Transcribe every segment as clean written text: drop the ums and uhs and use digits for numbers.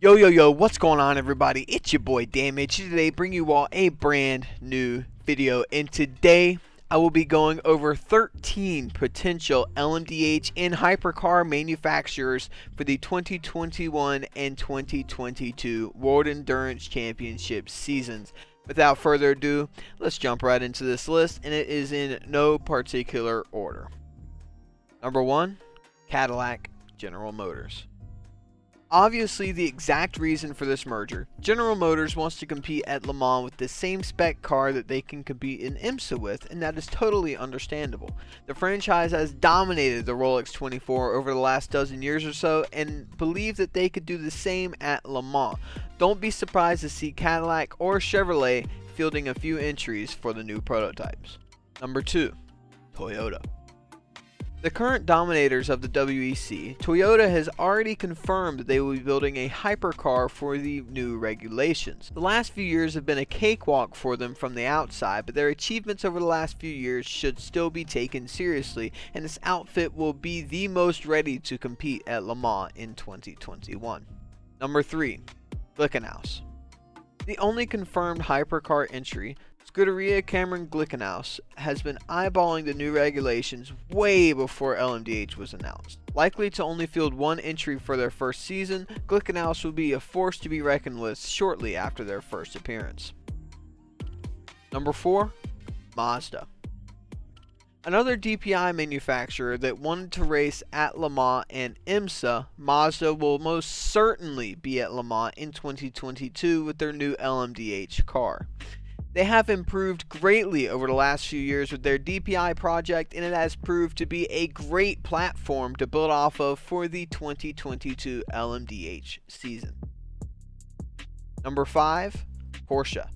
Yo, what's going on, everybody? It's your boy Damage. Today, bring you all a brand new video, and today I will be going over 13 potential LMDh and hypercar manufacturers for the 2021 and 2022 World Endurance Championship seasons. Without further ado, let's jump right into this list, and it is in no particular order. Number 1, Cadillac, General Motors. Obviously, the exact reason for this merger, General Motors wants to compete at Le Mans with the same spec car that they can compete in IMSA with, and that is totally understandable. The franchise has dominated the Rolex 24 over the last dozen years or so, and believe that they could do the same at Le Mans. Don't be surprised to see Cadillac or Chevrolet fielding a few entries for the new prototypes. Number 2, Toyota. The current dominators of the WEC, Toyota has already confirmed that they will be building a hypercar for the new regulations. The last few years have been a cakewalk for them from the outside, but their achievements over the last few years should still be taken seriously, and this outfit will be the most ready to compete at Le Mans in 2021. Number 3, Flickenhaus. The only confirmed hypercar entry, Scuderia Cameron Flickenhaus, has been eyeballing the new regulations way before LMDh was announced. Likely to only field one entry for their first season, Flickenhaus will be a force to be reckoned with shortly after their first appearance. Number 4, Mazda. Another DPI manufacturer that wanted to race at Le Mans and IMSA, Mazda will most certainly be at Le Mans in 2022 with their new LMDh car. They have improved greatly over the last few years with their DPI project, and it has proved to be a great platform to build off of for the 2022 LMDh season. Number 5, Porsche.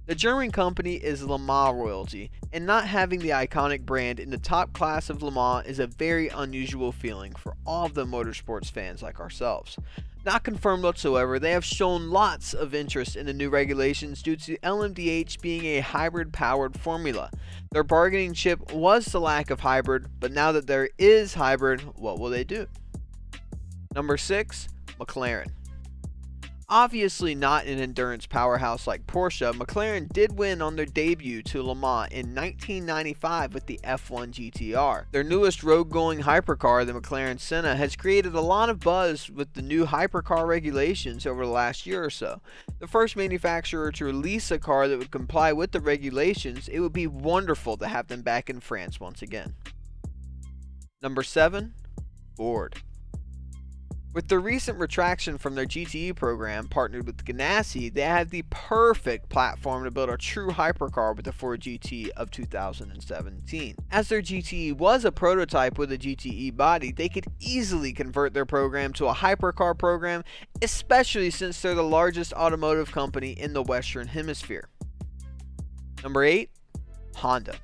The German company is Le Mans royalty, and not having the iconic brand in the top class of Le Mans is a very unusual feeling for all of the motorsports fans like ourselves. Not confirmed whatsoever, they have shown lots of interest in the new regulations due to LMDh being a hybrid-powered formula. Their bargaining chip was the lack of hybrid, but now that there is hybrid, what will they do? Number 6, McLaren. Obviously not an endurance powerhouse like Porsche, McLaren did win on their debut to Le Mans in 1995 with the F1 GTR. Their newest road-going hypercar, the McLaren Senna, has created a lot of buzz with the new hypercar regulations over the last year or so. The first manufacturer to release a car that would comply with the regulations, it would be wonderful to have them back in France once again. Number 7, Ford. With the recent retraction from their GTE program partnered with Ganassi, they have the perfect platform to build a true hypercar with the Ford GT of 2017. As their GTE was a prototype with a GTE body, they could easily convert their program to a hypercar program, especially since they're the largest automotive company in the Western Hemisphere. Number 8, Honda.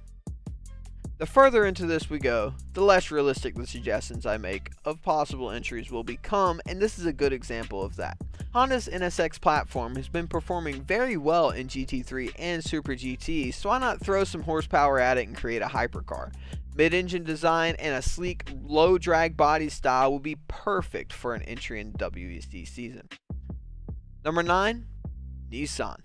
The further into this we go, the less realistic the suggestions I make of possible entries will become, and this is a good example of that. Honda's NSX platform has been performing very well in GT3 and Super GT, so why not throw some horsepower at it and create a hypercar? Mid-engine design and a sleek, low-drag body style will be perfect for an entry in WEC season. Number 9, Nissan.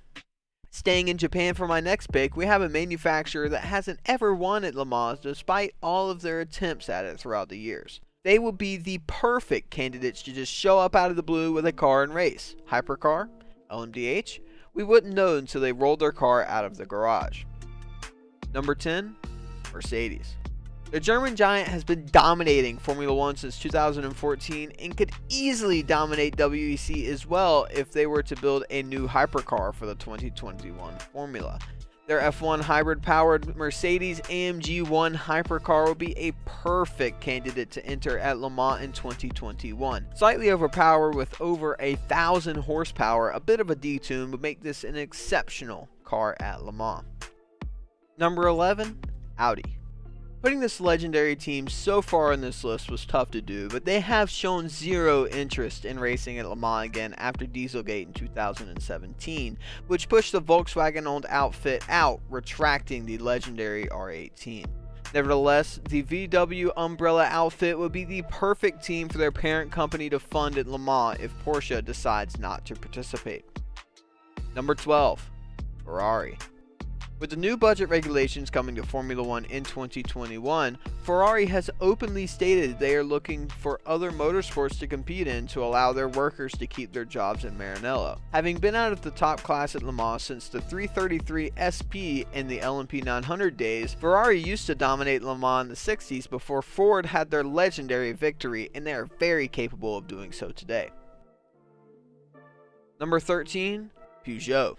Staying in Japan for my next pick, we have a manufacturer that hasn't ever won at Le Mans despite all of their attempts at it throughout the years. They will be the perfect candidates to just show up out of the blue with a car and race. Hypercar? LMDh? We wouldn't know until they rolled their car out of the garage. Number 10, Mercedes. The German giant has been dominating Formula 1 since 2014 and could easily dominate WEC as well if they were to build a new hypercar for the 2021 formula. Their F1 hybrid-powered Mercedes AMG 1 hypercar will be a perfect candidate to enter at Le Mans in 2021. Slightly overpowered with over 1,000 horsepower, a bit of a detune would make this an exceptional car at Le Mans. Number 11, Audi. Putting this legendary team so far on this list was tough to do, but they have shown zero interest in racing at Le Mans again after Dieselgate in 2017, which pushed the Volkswagen-owned outfit out, retracting the legendary R18. Nevertheless, the VW umbrella outfit would be the perfect team for their parent company to fund at Le Mans if Porsche decides not to participate. Number 12. Ferrari. With the new budget regulations coming to Formula One in 2021, Ferrari has openly stated they are looking for other motorsports to compete in to allow their workers to keep their jobs in Maranello. Having been out of the top class at Le Mans since the 333 SP and the LMP 900 days, Ferrari used to dominate Le Mans in the 60s before Ford had their legendary victory, and they are very capable of doing so today. Number 13. Peugeot.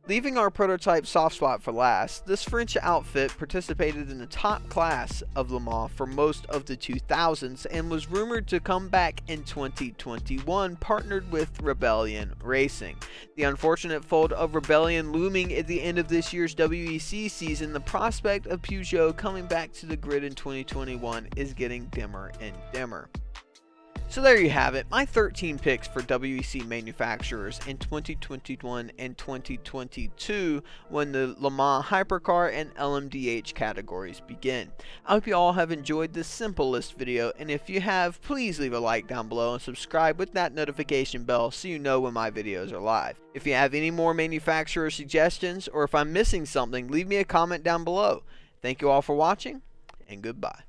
Leaving our prototype soft spot for last, this French outfit participated in the top class of Le Mans for most of the 2000s and was rumored to come back in 2021, partnered with Rebellion Racing. The unfortunate fold of Rebellion looming at the end of this year's WEC season, the prospect of Peugeot coming back to the grid in 2021 is getting dimmer and dimmer. So there you have it, my 13 picks for WEC manufacturers in 2021 and 2022 when the Le Mans Hypercar and LMDh categories begin. I hope you all have enjoyed this simple list video, and if you have, please leave a like down below and subscribe with that notification bell so you know when my videos are live. If you have any more manufacturer suggestions or if I'm missing something, leave me a comment down below. Thank you all for watching, and goodbye.